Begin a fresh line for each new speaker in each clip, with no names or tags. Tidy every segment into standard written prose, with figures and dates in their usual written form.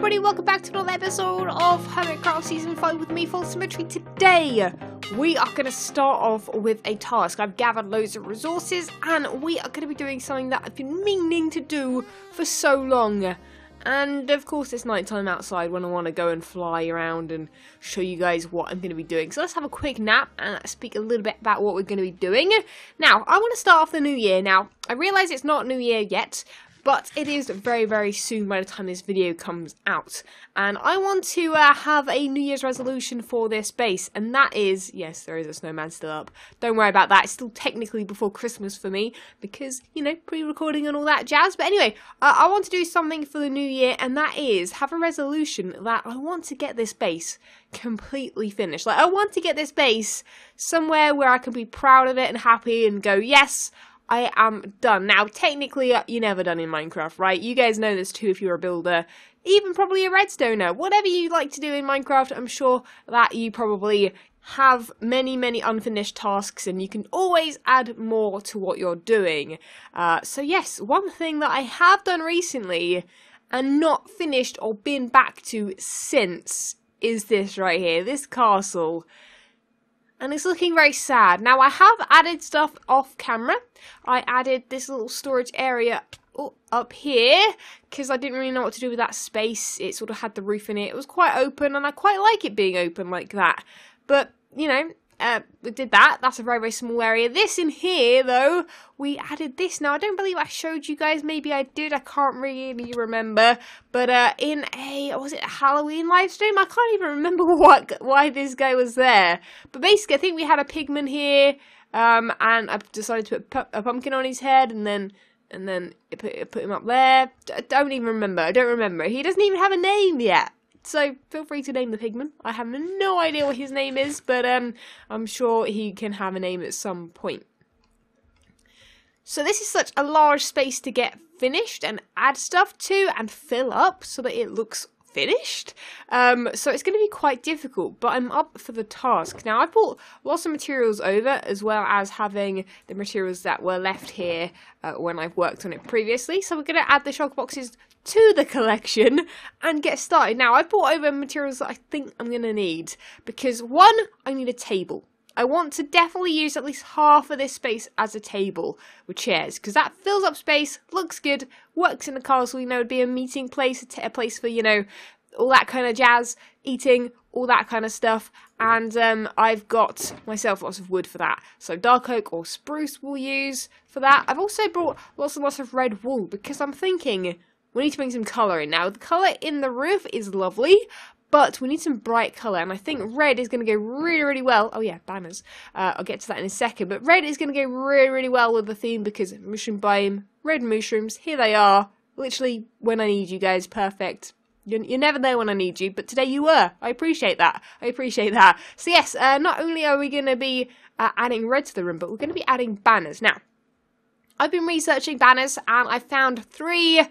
everybody, welcome back to another episode of Hermitcraft Season 5 with me, FalseSymmetry. Today, we are going to start off with a task. I've gathered loads of resources, and we are going to be doing something that I've been meaning to do for so long. And, of course, it's nighttime outside when I want to go and fly around and show you guys what I'm going to be doing. So let's have a quick nap and speak a little bit about what we're going to be doing. Now, I want to start off the new year. Now, I realise it's not New Year yet, but it is very, very soon by the time this video comes out. And I want to have a New Year's resolution for this base. And that is, yes, there is a snowman still up. Don't worry about that. It's still technically before Christmas for me. Because, you know, pre-recording and all that jazz. But anyway, I want to do something for the new year. And that is have a resolution that I want to get this base completely finished. Like, I want to get this base somewhere where I can be proud of it and happy and go, yes, I am done. Now, technically, you're never done in Minecraft, right? You guys know this too if you're a builder, even probably a redstoner. Whatever you like to do in Minecraft, I'm sure that you probably have many, many unfinished tasks, and you can always add more to what you're doing. So yes, one thing that I have done recently and not finished or been back to since is this right here, this castle. And it's looking very sad. Now, I have added stuff off camera. I added this little storage area up here, because I didn't really know what to do with that space. It sort of had the roof in it. It was quite open, and I quite like it being open like that. But, you know, we did that. That's a very, very small area. This in here, though, we added this. Now, I don't believe I showed you guys. Maybe I did. I can't really remember. But in was it a Halloween live stream? I can't even remember why this guy was there. But basically, I think we had a pigman here. And I decided to put a pumpkin on his head, and then put him up there. I don't even remember. I don't remember. He doesn't even have a name yet. So feel free to name the pigman. I have no idea what his name is, but I'm sure he can have a name at some point. So this is such a large space to get finished and add stuff to and fill up so that it looks finished. So it's going to be quite difficult, but I'm up for the task. Now, I brought lots of materials over, as well as having the materials that were left here when I've worked on it previously. So we're going to add the shulker boxes to the collection and get started. Now, I've brought over materials that I think I'm going to need, because one, I need a table. I want to definitely use at least half of this space as a table with chairs, because that fills up space, looks good, works in the castle. You know, it'd be a meeting place, a place for, you know, all that kind of jazz, eating, all that kind of stuff. And I've got myself lots of wood for that. So dark oak or spruce we'll use for that. I've also brought lots and lots of red wool, because I'm thinking we need to bring some colour in. Now, the colour in the roof is lovely, but we need some bright colour, and I think red is going to go really, really well. Oh yeah, banners. I'll get to that in a second, but red is going to go really, really well with the theme, because mushroom biome, red mushrooms, here they are. Literally, when I need you guys, perfect. You're never there when I need you, but today you were. I appreciate that. I appreciate that. So yes, not only are we going to be adding red to the room, but we're going to be adding banners. Now, I've been researching banners, and I found 3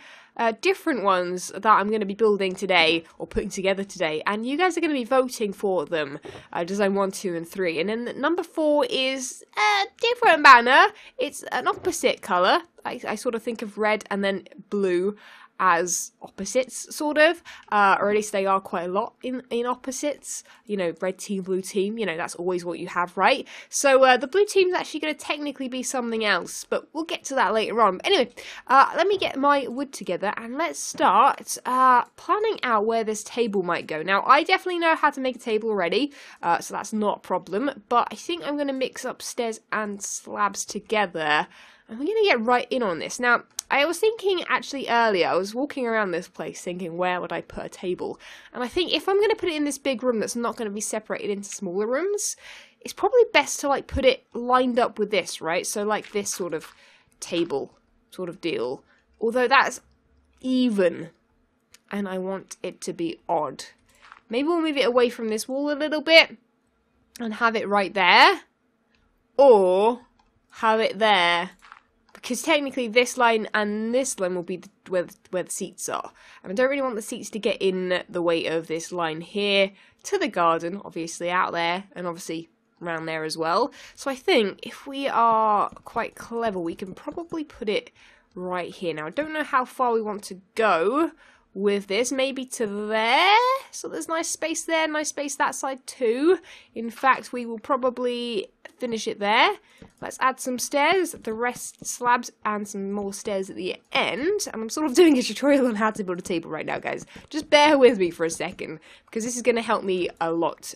different ones that I'm going to be building today, or putting together today, and you guys are going to be voting for them, design 1, 2 and 3. And then number 4 is a different banner. It's an opposite colour. I sort of think of red and then blue as opposites, sort of, or at least they are quite a lot in opposites. You know, red team, blue team, you know, that's always what you have, right? So the blue team's actually going to technically be something else, but we'll get to that later on. But anyway, let me get my wood together, and let's start planning out where this table might go. Now, I definitely know how to make a table already, so that's not a problem, but I think I'm going to mix up stairs and slabs together, and we're going to get right in on this. Now, I was thinking actually earlier, I was walking around this place thinking, where would I put a table? And I think if I'm going to put it in this big room that's not going to be separated into smaller rooms, it's probably best to like put it lined up with this, right? So like this sort of table sort of deal. Although that's even, and I want it to be odd. Maybe we'll move it away from this wall a little bit and have it right there. Or have it there. Because technically this line and this line will be where the seats are. And I don't really want the seats to get in the way of this line here to the garden, obviously out there, and obviously around there as well. So I think if we are quite clever, we can probably put it right here. Now, I don't know how far we want to go with this, maybe to there. So there's nice space there, nice space that side too. In fact, we will probably finish it there. Let's add some stairs, the rest slabs, and some more stairs at the end. And I'm sort of doing a tutorial on how to build a table right now, guys. Just bear with me for a second, because this is going to help me a lot.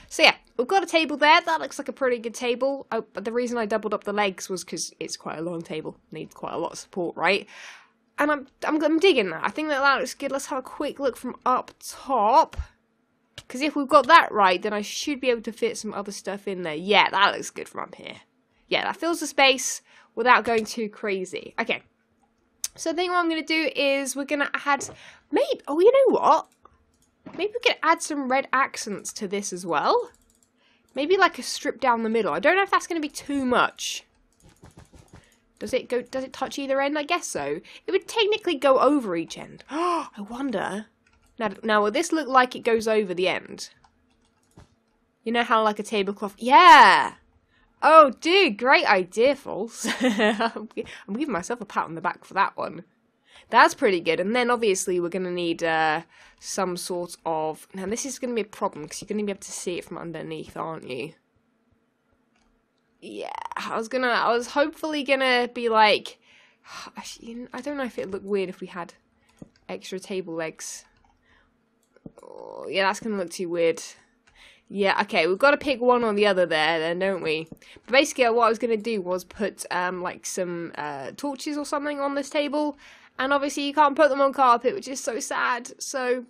So yeah, we've got a table there. That looks like a pretty good table. Oh, but the reason I doubled up the legs was because it's quite a long table. Needs quite a lot of support, right? And I'm digging that. I think that looks good. Let's have a quick look from up top. Because if we've got that right, then I should be able to fit some other stuff in there. Yeah, that looks good from up here. Yeah, that fills the space without going too crazy. Okay. So I think what I'm going to do is we're going to add... Maybe... Oh, you know what? Maybe we could add some red accents to this as well. Maybe like a strip down the middle. I don't know if that's going to be too much. Does it touch either end? I guess so. It would technically go over each end. Oh, I wonder... Now, will this look like it goes over the end? You know how like a tablecloth... Yeah! Oh, dude, great idea, False. I'm giving myself a pat on the back for that one. That's pretty good. And then, obviously, we're going to need some sort of... Now, this is going to be a problem, because you're going to be able to see it from underneath, aren't you? Yeah, I was hopefully going to be like... I don't know if it'd look weird if we had extra table legs. Oh, yeah, that's going to look too weird. Yeah, okay, we've got to pick one or the other there, then, don't we? But basically, what I was going to do was put, like, some torches or something on this table. And obviously, you can't put them on carpet, which is so sad. So,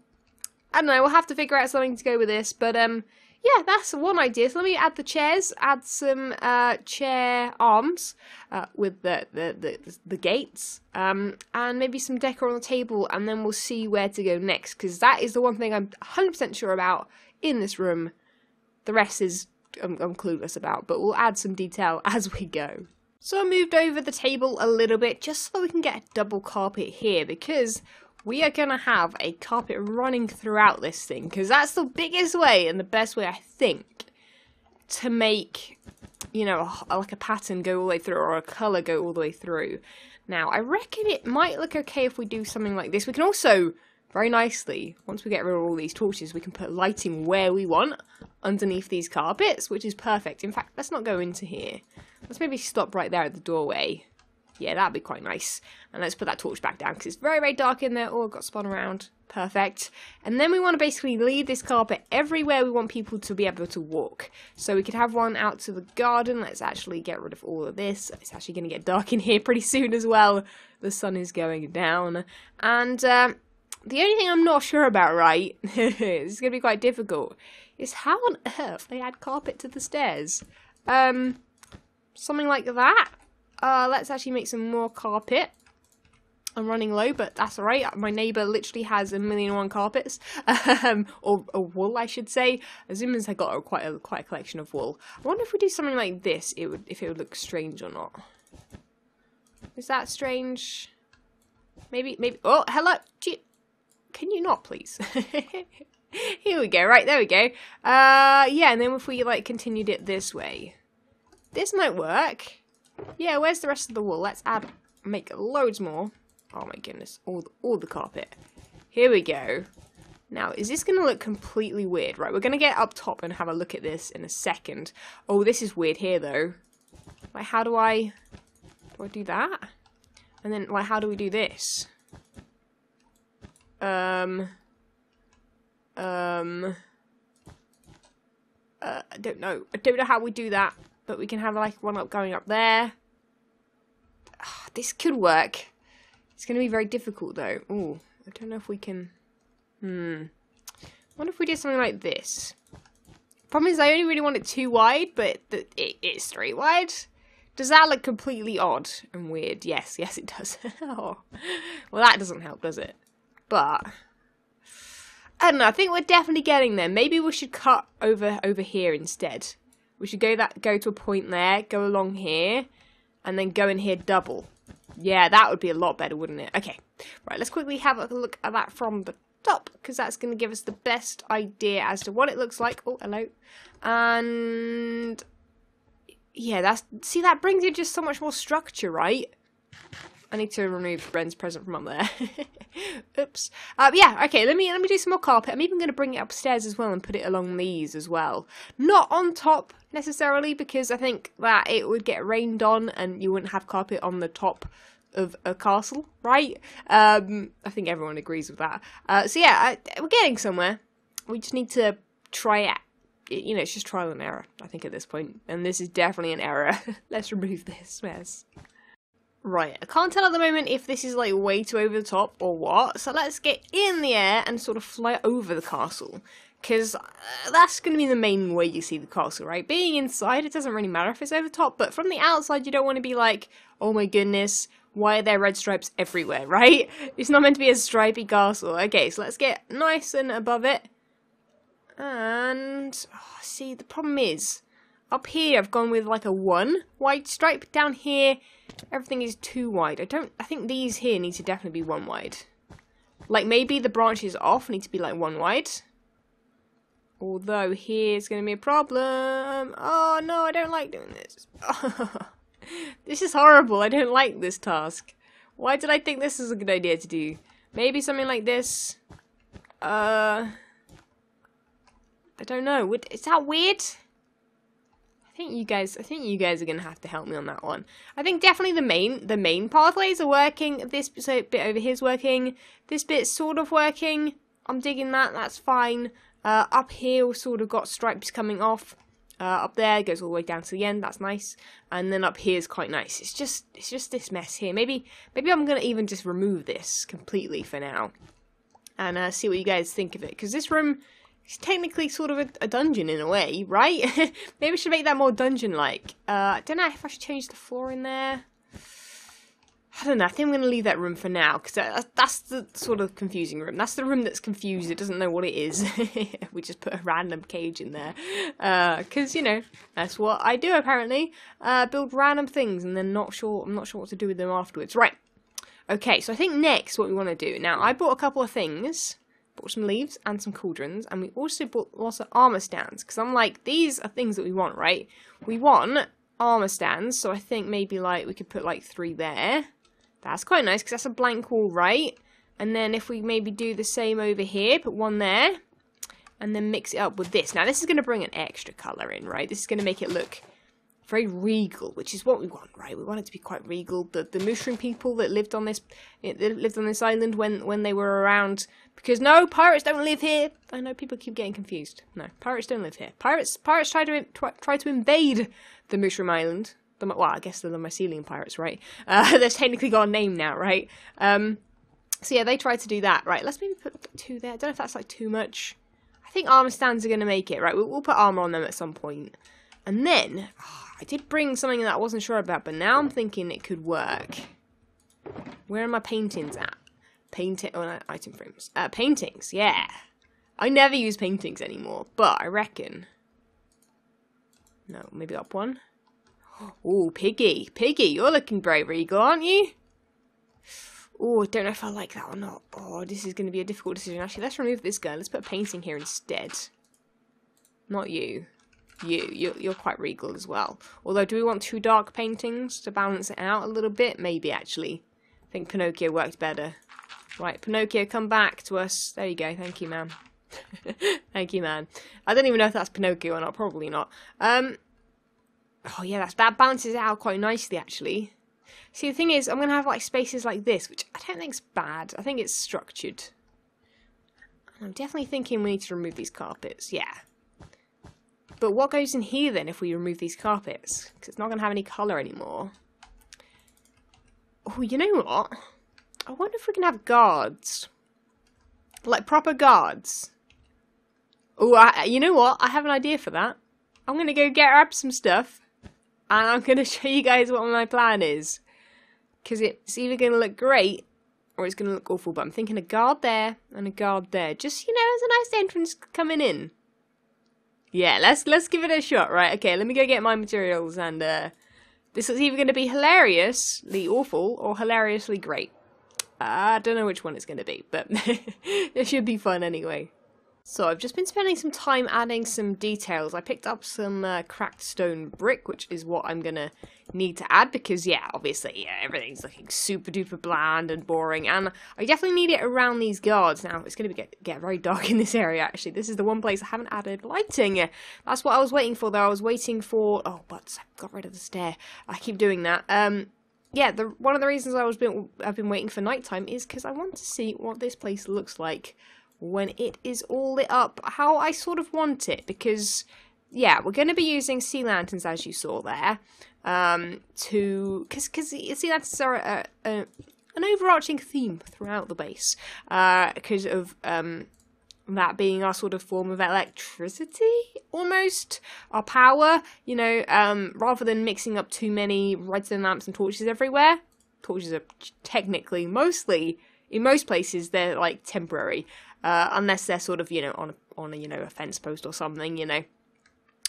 I don't know, we'll have to figure out something to go with this. But, yeah, that's one idea. So let me add the chairs, add some chair arms with the gates, and maybe some decor on the table, and then we'll see where to go next, because that is the one thing I'm 100% sure about in this room. The rest is I'm clueless about, but we'll add some detail as we go. So I moved over the table a little bit just so we can get a double carpet here, because we are going to have a carpet running throughout this thing, because that's the biggest way and the best way, I think, to make, you know, like a pattern go all the way through, or a colour go all the way through. Now, I reckon it might look okay if we do something like this. We can also, very nicely, once we get rid of all these torches, we can put lighting where we want underneath these carpets, which is perfect. In fact, let's not go into here. Let's maybe stop right there at the doorway. Yeah, that'd be quite nice. And let's put that torch back down, because it's very, very dark in there. Oh, it got spun around. Perfect. And then we want to basically lead this carpet everywhere we want people to be able to walk. So we could have one out to the garden. Let's actually get rid of all of this. It's actually going to get dark in here pretty soon as well. The sun is going down. And the only thing I'm not sure about, right, it's going to be quite difficult, is how on earth they add carpet to the stairs. Something like that. Let's actually make some more carpet. I'm running low, but that's alright. My neighbour literally has 1,000,001 carpets. Or wool, I should say. Assuming I got quite a collection of wool. I wonder if we do something like this, if it would look strange or not. Is that strange? Maybe. Oh, hello. Can you not, please? Here we go. Right, there we go. Yeah, and then if we like continued it this way, this might work. Yeah, where's the rest of the wool? Let's make loads more. Oh my goodness, all the carpet. Here we go. Now, is this going to look completely weird? Right, we're going to get up top and have a look at this in a second. Oh, this is weird here, though. Like, how do I do that? And then, like, how do we do this? I don't know. I don't know how we do that. But we can have like one going up there. This could work. It's going to be very difficult though. Ooh, I don't know if we can... I wonder if we did something like this. Problem is I only really want it 2 wide, but it is 3 wide. Does that look completely odd and weird? Yes, it does. Oh. Well, that doesn't help, does it? But... I don't know, I think we're definitely getting there. Maybe we should cut over here instead. We should go to a point there, go along here, and then go in here double. Yeah, that would be a lot better, wouldn't it? Okay, right, let's quickly have a look at that from the top, because that's going to give us the best idea as to what it looks like. Oh, hello. And yeah, that brings in just so much more structure, right? I need to remove Bren's present from up there. Oops. Yeah, okay, let me do some more carpet. I'm even going to bring it upstairs as well and put it along these as well. Not on top, necessarily, because I think that it would get rained on and you wouldn't have carpet on the top of a castle, right? I think everyone agrees with that. So yeah, we're getting somewhere. We just need to try it. You know, it's just trial and error, I think, at this point. And this is definitely an error. Let's remove this mess. Right, I can't tell at the moment if this is like way too over the top or what. So let's get in the air and sort of fly over the castle. Because that's going to be the main way you see the castle, right? Being inside, it doesn't really matter if it's over the top. But from the outside, you don't want to be like, oh my goodness, why are there red stripes everywhere, right? It's not meant to be a stripy castle. Okay, so let's get nice and above it. And, oh, see, the problem is, up here I've gone with like a 1 wide stripe. Down here, everything is 2 wide. I think these here need to definitely be 1 wide. Like, maybe the branches off need to be like 1 wide. Although, here's going to be a problem. Oh, no, I don't like doing this. This is horrible. I don't like this task. Why did I think this is a good idea to do? Maybe something like this. I don't know. Is that weird? I think you guys are gonna have to help me on that one. I think definitely the main pathways are working. This bit over here is working. This bit's sort of working. I'm digging that. That's fine. Up here we've sort of got stripes coming off. Up there goes all the way down to the end. That's nice. And then up here is quite nice. It's just this mess here. Maybe I'm gonna even just remove this completely for now, and see what you guys think of it. Because this room. It's technically sort of a dungeon in a way, right? Maybe we should make that more dungeon-like. I don't know if I should change the floor in there. I don't know. I think I'm going to leave that room for now, because that's the sort of confusing room. That's the room that's confused. It doesn't know what it is. We just put a random cage in there. Because, you know, that's what I do, apparently. Build random things, and then I'm not sure what to do with them afterwards. Right. Okay, so I think next what we want to do. Now, I bought a couple of things. Bought some leaves and some cauldrons, and we also bought lots of armor stands, because I'm like, these are things that we want, right? We want armor stands, so I think maybe like we could put like 3 there. That's quite nice, because that's a blank wall, right? And then if we maybe do the same over here, put 1 there, and then mix it up with this. Now this is going to bring an extra colour in, right? This is going to make it look very regal, which is what we want, right? We want it to be quite regal. The mushroom people that lived on this island when they were around, because no, pirates don't live here. I know people keep getting confused. No, pirates don't live here. Pirates try to invade the mushroom island. Well, I guess they're the mycelium pirates, right? They've technically got a name now, right? So yeah, they tried to do that, right? Let's maybe put 2 there. I don't know if that's like too much. I think armor stands are going to make it, right? We'll put armor on them at some point. And then, I did bring something that I wasn't sure about, but now I'm thinking it could work. Where are my paintings at? Item frames. Paintings, yeah. I never use paintings anymore, but I reckon. No, maybe up 1. Ooh, Piggy. Piggy, you're looking very regal, aren't you? Oh, I don't know if I like that or not. Oh, this is going to be a difficult decision. Actually, let's remove this guy. Let's put a painting here instead. Not you. You're quite regal as well. Although, do we want 2 dark paintings to balance it out a little bit? Maybe, actually. I think Pinocchio worked better. Right, Pinocchio, come back to us. There you go. Thank you, man. Thank you, man. I don't even know if that's Pinocchio or not. Probably not. Oh, yeah, that balances it out quite nicely, actually. See, the thing is, I'm going to have, like, spaces like this, which I don't think's bad. I think it's structured. I'm definitely thinking we need to remove these carpets. Yeah. But what goes in here then if we remove these carpets? Because it's not going to have any colour anymore. Oh, you know what? I wonder if we can have guards. Like proper guards. Oh, you know what? I have an idea for that. I'm going to go grab some stuff. And I'm going to show you guys what my plan is. Because it's either going to look great or it's going to look awful. But I'm thinking a guard there and a guard there. Just, you know, as a nice entrance coming in. Yeah, let's give it a shot, right? Okay, let me go get my materials, and this is either going to be hilariously awful or hilariously great. I don't know which one it's going to be, but it should be fun anyway. So I've just been spending some time adding some details. I picked up some cracked stone brick, which is what I'm gonna need to add because, yeah, obviously, yeah, everything's looking super duper bland and boring, and I definitely need it around these guards. Now, it's gonna get very dark in this area, actually. This is the one place I haven't added lighting. That's what I was waiting for, though. I was waiting for... Oh, but I got rid of the stair. I keep doing that. Yeah, one of the reasons I've been waiting for nighttime is because I want to see what this place looks like when it is all lit up, how I sort of want it, because, yeah, we're going to be using sea lanterns, as you saw there, because sea lanterns are an overarching theme throughout the base, because of that being our sort of form of electricity, almost, our power, you know, rather than mixing up too many redstone lamps and torches everywhere. Torches are technically, mostly, in most places, they're, like, temporary. Unless they're sort of, you know, on a, you know, a fence post or something, you know.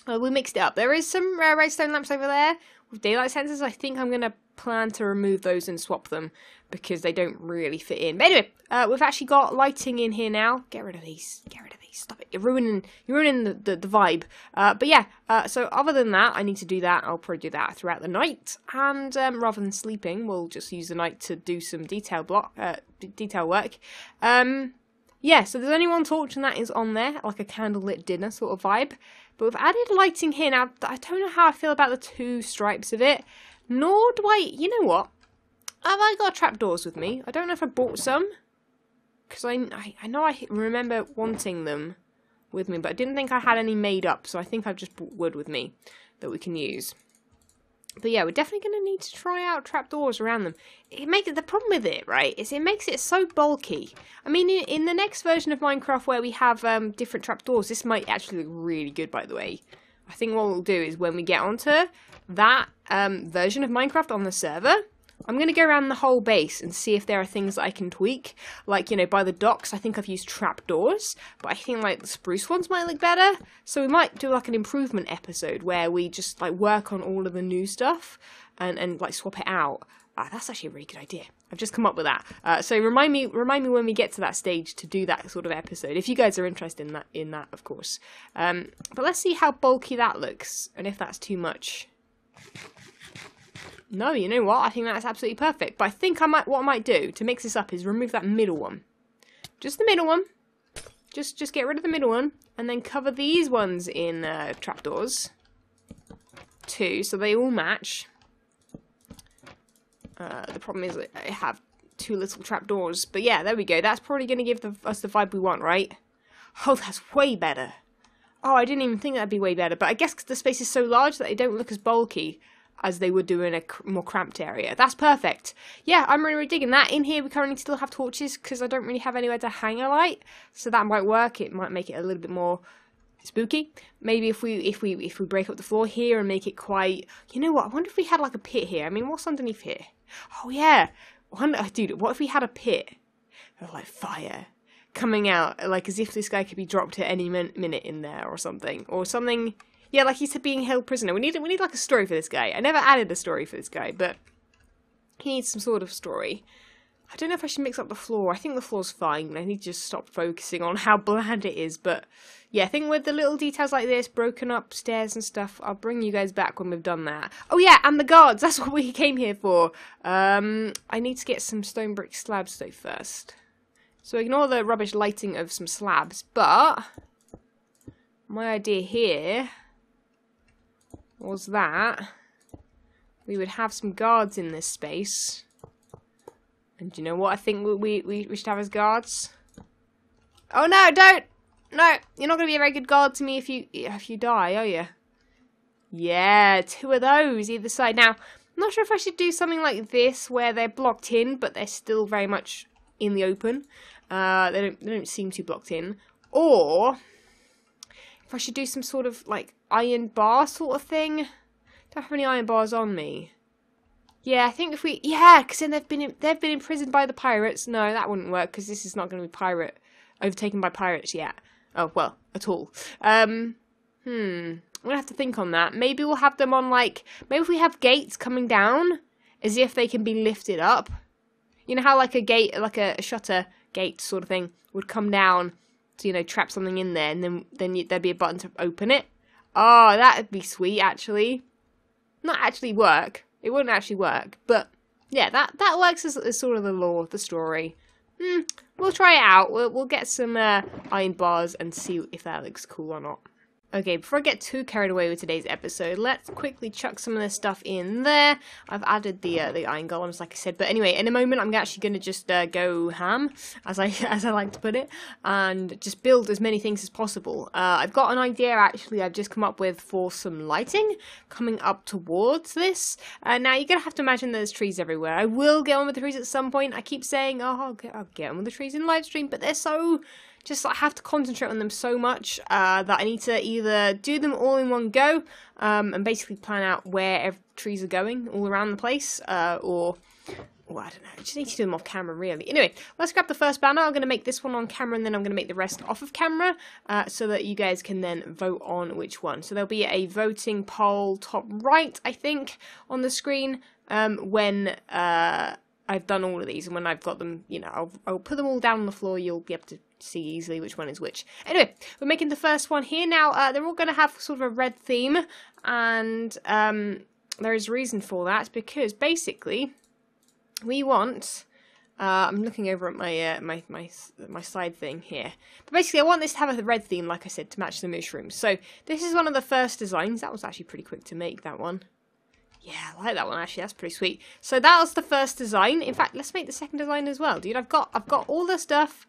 We mixed it up. There is some redstone lamps over there with daylight sensors. I think I'm going to plan to remove those and swap them because they don't really fit in. But anyway, we've actually got lighting in here now. Get rid of these. Get rid of these. Stop it. You're ruining the vibe. But yeah, so other than that, I need to do that. I'll probably do that throughout the night. And rather than sleeping, we'll just use the night to do some detail work. Yeah, so there's only one torch and that is on there, like a candlelit dinner sort of vibe. But we've added lighting here. Now, I don't know how I feel about the two stripes of it. Nor do I... You know what? Have I got trapdoors with me? I don't know if I bought some. Because I know I remember wanting them with me, but I didn't think I had any made up. So I think I've just bought wood with me that we can use. But yeah, we're definitely going to need to try out trapdoors around them. The problem with it, right, is it makes it so bulky. I mean, in the next version of Minecraft where we have different trapdoors, this might actually look really good, by the way. I think what we'll do is when we get onto that version of Minecraft on the server, I'm going to go around the whole base and see if there are things that I can tweak. Like, you know, by the docks, I think I've used trapdoors, but I think, like, the spruce ones might look better. So we might do, like, an improvement episode where we just, like, work on all of the new stuff and like, swap it out. That's actually a really good idea. I've just come up with that. So remind me when we get to that stage to do that sort of episode, if you guys are interested in that, of course. But let's see how bulky that looks, and if that's too much. No, you know what? I think that's absolutely perfect. But I think what I might do to mix this up is remove that middle one. Just the middle one. Just get rid of the middle one. And then cover these ones in trapdoors. Too, so they all match. The problem is I have two little trapdoors. But yeah, there we go. That's probably going to give us the vibe we want, right? Oh, that's way better. Oh, I didn't even think that'd be way better. But I guess the space is so large that they don't look as bulky as they would do in a more cramped area. That's perfect. Yeah, I'm really digging that. In here, we currently still have torches because I don't really have anywhere to hang a light, so that might work. It might make it a little bit more spooky. Maybe if we break up the floor here and make it quite... You know what? I wonder if we had like a pit here. I mean, what's underneath here? Oh yeah, dude. What if we had a pit of like fire coming out, like as if this guy could be dropped at any minute in there or something, Yeah, like he's being held prisoner. We need like a story for this guy. I never added a story for this guy, but he needs some sort of story. I don't know if I should mix up the floor. I think the floor's fine. I need to just stop focusing on how bland it is. But yeah, I think with the little details like this, broken up stairs and stuff, I'll bring you guys back when we've done that. Oh yeah, and the guards. That's what we came here for. I need to get some stone brick slabs though first. So ignore the rubbish lighting of some slabs. But my idea here was that we would have some guards in this space. And do you know what I think we should have as guards? Oh no, don't! No, you're not going to be a very good guard to me if you die, are you? Yeah, two of those either side. Now, I'm not sure if I should do something like this where they're blocked in, but they're still very much in the open. They don't seem too blocked in. Or if I should do some sort of like iron bar sort of thing. Don't have any iron bars on me. Yeah, I think because then they've been imprisoned by the pirates. No, that wouldn't work because this is not going to be overtaken by pirates yet. Oh well, at all. I'm gonna have to think on that. Maybe we'll have them on maybe if we have gates coming down, as if they can be lifted up. You know how like a gate, like a shutter gate sort of thing would come down to, you know, trap something in there, and then there'd be a button to open it. Oh, that'd be sweet, actually. Not actually work. It wouldn't actually work, but yeah, that works as sort of the lore of the story. We'll try it out. We'll get some iron bars and see if that looks cool or not. Okay, before I get too carried away with today's episode, let's quickly chuck some of this stuff in there. I've added the iron golems, like I said, but anyway, in a moment I'm actually going to just go ham, as I like to put it, and just build as many things as possible. I've got an idea, actually, I've just come up with for some lighting coming up towards this. Now, you're going to have to imagine there's trees everywhere. I will get on with the trees at some point. I keep saying, oh, I'll get on with the trees in live stream, but they're so... I have to concentrate on them so much that I need to either do them all in one go and basically plan out where trees are going all around the place, or I don't know, I just need to do them off camera, really. Anyway, let's grab the first banner. I'm going to make this one on camera, and then I'm going to make the rest off of camera so that you guys can then vote on which one. So there'll be a voting poll top right, I think, on the screen when... I've done all of these, and when I've got them, you know, I'll put them all down on the floor. You'll be able to see easily which one is which. Anyway, we're making the first one here. Now, they're all going to have sort of a red theme, and there is a reason for that, because basically, we want... I'm looking over at my my side thing here. But basically, I want this to have a red theme, like I said, to match the mushrooms. So, this is one of the first designs. That was actually pretty quick to make, that one. Yeah, I like that one, actually. That's pretty sweet. So that was the first design. In fact, let's make the second design as well, dude. I've got all the stuff.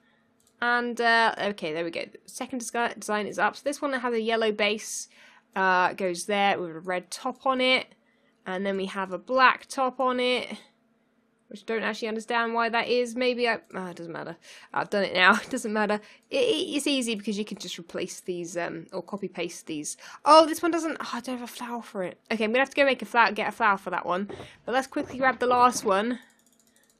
And, okay, there we go. The second design is up. So this one has a yellow base. Goes there with a red top on it. And then we have a black top on it, which I don't actually understand why that is. Maybe it doesn't matter. I've done it now. It doesn't matter. It's easy because you can just replace these, or copy-paste these. Oh, this one doesn't... Oh, I don't have a flower for it. Okay, I'm going to have to go make get a flower for that one. But let's quickly grab the last one.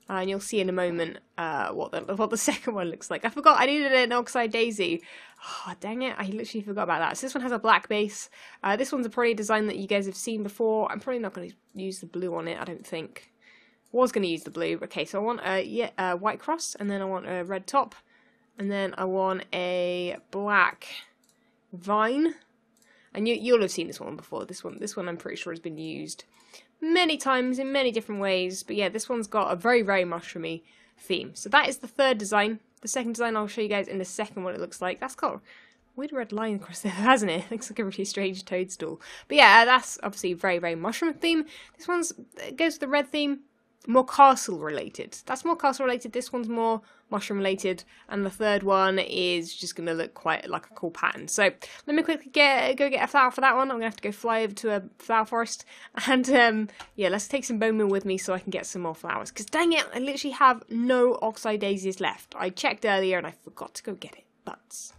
And you'll see in a moment what the second one looks like. I forgot I needed an oxide daisy. Oh, dang it. I literally forgot about that. So this one has a black base. This one's probably a design that you guys have seen before. I'm probably not going to use the blue on it, I don't think. Was going to use the blue. Okay, so I want a white cross, and then I want a red top, and then I want a black vine. And you'll have seen this one before. This one I'm pretty sure has been used many times in many different ways. But yeah, this one's got a very, very mushroomy theme. So that is the third design. The second design I'll show you guys in a second what it looks like. That's got a weird red line across there, hasn't it? It looks like a really strange toadstool. But yeah, that's obviously very, very mushroom theme. This one's goes with the red theme. More castle related. That's more castle related. This one's more mushroom related, and the third one is just going to look quite like a cool pattern. So let me quickly go get a flower for that one. I'm going to have to go fly over to a flower forest, and yeah, let's take some bone meal with me so I can get some more flowers. Because dang it, I literally have no oxide daisies left. I checked earlier and I forgot to go get it. But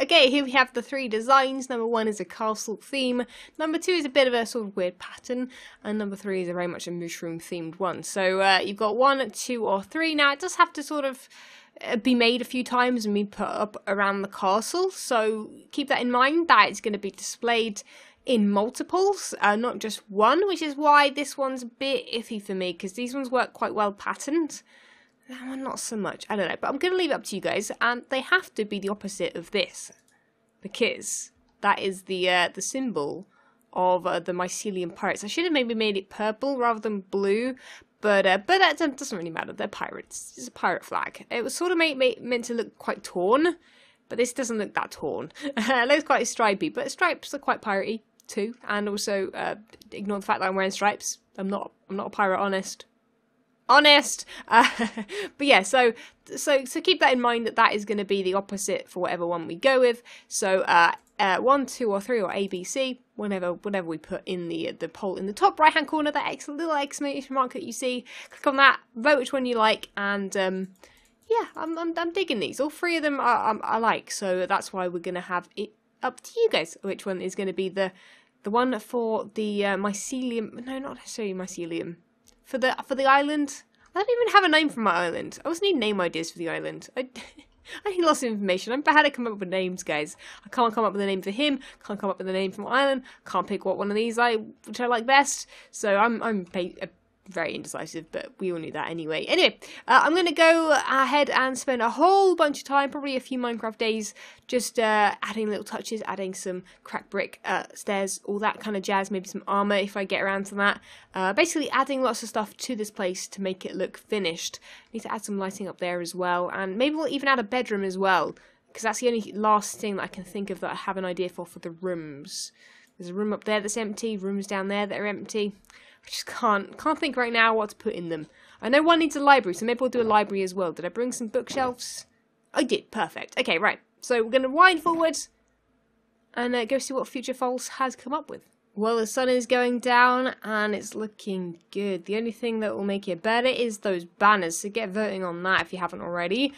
okay, here we have the three designs. Number one is a castle theme. Number two is a bit of a sort of weird pattern. And number three is a very much a mushroom themed one. So you've got 1, 2, or 3. Now it does have to sort of be made a few times and be put up around the castle. So keep that in mind, that it's going to be displayed in multiples, not just one, which is why this one's a bit iffy for me, because these ones work quite well patterned. That one, not so much. I don't know, but I'm going to leave it up to you guys, and they have to be the opposite of this, because that is the symbol of the mycelium pirates. I should have maybe made it purple rather than blue, but that doesn't really matter. They're pirates. It's a pirate flag. It was sort of meant to look quite torn, but this doesn't look that torn. It looks quite stripy, but stripes are quite piratey too, and also ignore the fact that I'm wearing stripes. I'm not a pirate, honest. But yeah, so keep that in mind, that is going to be the opposite for whatever one we go with. So 1, 2, or 3, or A, B, C, whenever we put in the poll in the top right hand corner, that little exclamation mark that you see, click on that, vote which one you like, and yeah, I'm digging these. All three of them I like, so that's why we're going to have it up to you guys which one is going to be the one for the mycelium. No, not necessarily mycelium. For the island. I don't even have a name for my island. I also need name ideas for the island. I need lots of information. I'm bad at coming up with names, guys. I can't come up with a name for him. Can't come up with a name for my island. Can't pick what one of these which I like best. So I'm very indecisive, but we all knew that anyway. Anyway, I'm going to go ahead and spend a whole bunch of time, probably a few Minecraft days, just adding little touches, adding some cracked brick, stairs, all that kind of jazz, maybe some armor if I get around to that. Basically adding lots of stuff to this place to make it look finished. Need to add some lighting up there as well, and maybe we'll even add a bedroom as well, because that's the only last thing that I can think of that I have an idea for the rooms. There's a room up there that's empty, rooms down there that are empty. I just can't think right now what to put in them. I know one needs a library, so maybe we'll do a library as well. Did I bring some bookshelves? I did. Perfect. Okay, right. So we're going to wind forwards and go see what Future False has come up with. Well, the sun is going down and it's looking good. The only thing that will make it better is those banners, so get voting on that if you haven't already.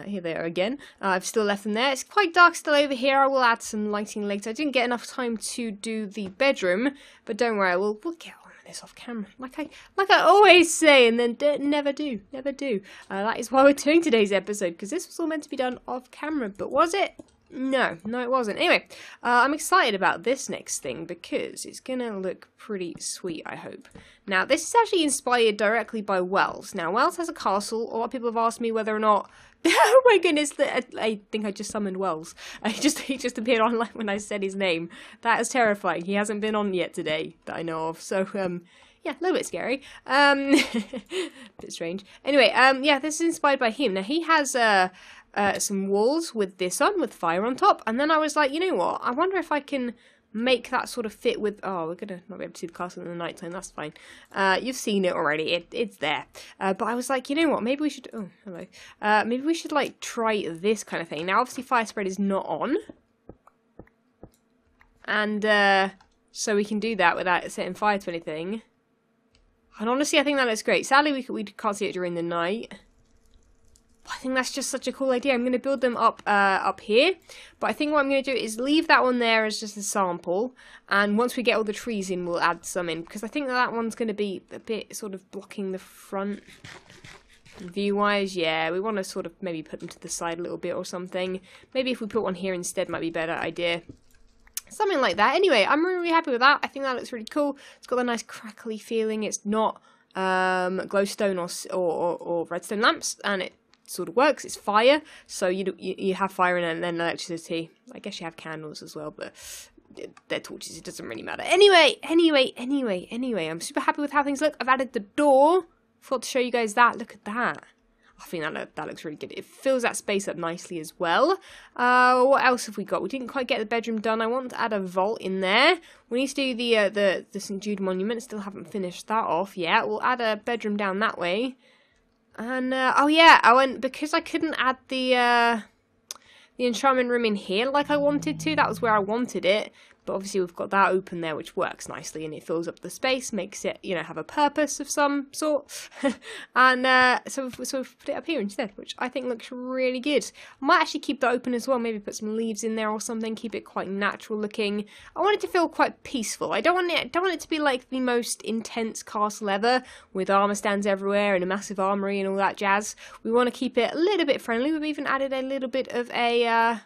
Here they are again. I've still left them there. It's quite dark still over here. I will add some lighting later. I didn't get enough time to do the bedroom, but don't worry, we'll get on with this off camera. Like I always say, and then never do. That is why we're doing today's episode, because this was all meant to be done off camera, but was it? No, it wasn't. Anyway, I'm excited about this next thing because it's gonna look pretty sweet, I hope. Now, this is actually inspired directly by Wells. Now, Wells has a castle. A lot of people have asked me whether or not... Oh my goodness, I think I just summoned Wells. He just appeared online when I said his name. That is terrifying. He hasn't been on yet today that I know of. So, yeah, a little bit scary. Bit strange. Anyway, yeah, this is inspired by him. Now, he has some walls with this on, with fire on top. And then I was like, you know what? I wonder if I can make that sort of fit with... Oh, we're going to not be able to see the castle in the night time. That's fine. You've seen it already. It's there. But I was like, you know what? Maybe we should... Oh, hello. Maybe we should, like, try this kind of thing. Now, obviously, fire spread is not on. And, so we can do that without setting fire to anything. And honestly, I think that looks great. Sadly, we can't see it during the night. I think that's just such a cool idea. I'm going to build them up here. But I think what I'm going to do is leave that one there as just a sample. And once we get all the trees in, we'll add some in. Because I think that one's going to be a bit sort of blocking the front. View-wise, yeah. We want to sort of maybe put them to the side a little bit or something. Maybe if we put one here instead might be a better idea. Something like that. Anyway, I'm really happy with that. I think that looks really cool. It's got a nice crackly feeling. It's not glowstone or redstone lamps. And it sort of works. It's fire, so you have fire and then electricity. I guess you have candles as well, but they're torches. It doesn't really matter. Anyway, I'm super happy with how things look. I've added the door. Thought to show you guys that. Look at that. I think that looks really good. It fills that space up nicely as well. What else have we got? We didn't quite get the bedroom done. I want to add a vault in there. We need to do the St. Jude monument. Still haven't finished that off yet. We'll add a bedroom down that way. And, oh yeah, because I couldn't add the enchantment room in here like I wanted to. That was where I wanted it. But obviously we've got that open there, which works nicely, and it fills up the space, makes it, you know, have a purpose of some sort. And so we've put it up here instead, which I think looks really good. I might actually keep that open as well, maybe put some leaves in there or something, keep it quite natural looking. I want it to feel quite peaceful. I don't want it to be like the most intense castle ever, with armor stands everywhere and a massive armory and all that jazz. We want to keep it a little bit friendly. We've even added a little bit of a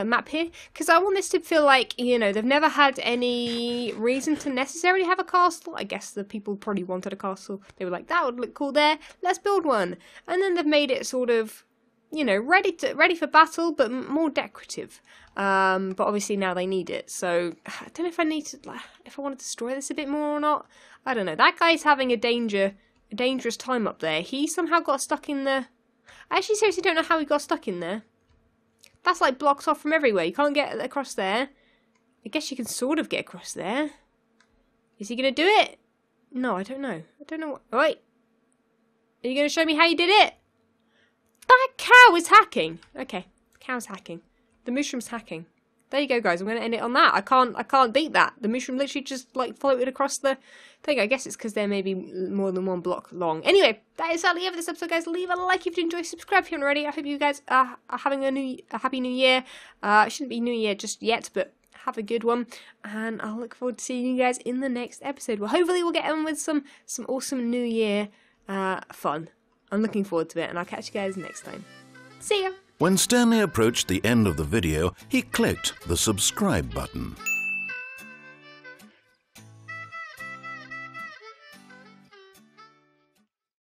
map here, because I want this to feel like, you know, they've never had any reason to necessarily have a castle. I guess the people probably wanted a castle. They were like, that would look cool there, let's build one. And then they've made it sort of, you know, ready for battle, but more decorative. But obviously now they need it, so I don't know if I need to, if I want to destroy this a bit more or not. I don't know. That guy's having a dangerous time up there. He somehow got stuck in the... I actually seriously don't know how he got stuck in there. That's like blocked off from everywhere. You can't get across there. I guess you can sort of get across there. Is he going to do it? No, I don't know. I don't know what... Oh, wait. Are you going to show me how you did it? That cow is hacking. Okay. The cow's hacking. The mushroom's hacking. There you go, guys. I'm going to end it on that. I can't beat that. The mushroom literally just, like, floated across the thing. I guess it's because there may be more than one block long. Anyway, that is sadly it for this episode, guys. Leave a like if you enjoyed. Subscribe if you haven't already. I hope you guys are having a happy new year. It shouldn't be New Year just yet, but have a good one. And I'll look forward to seeing you guys in the next episode. Well, hopefully we'll get on with some awesome New Year fun. I'm looking forward to it, and I'll catch you guys next time. See ya!
When Stanley approached the end of the video, he clicked the subscribe button.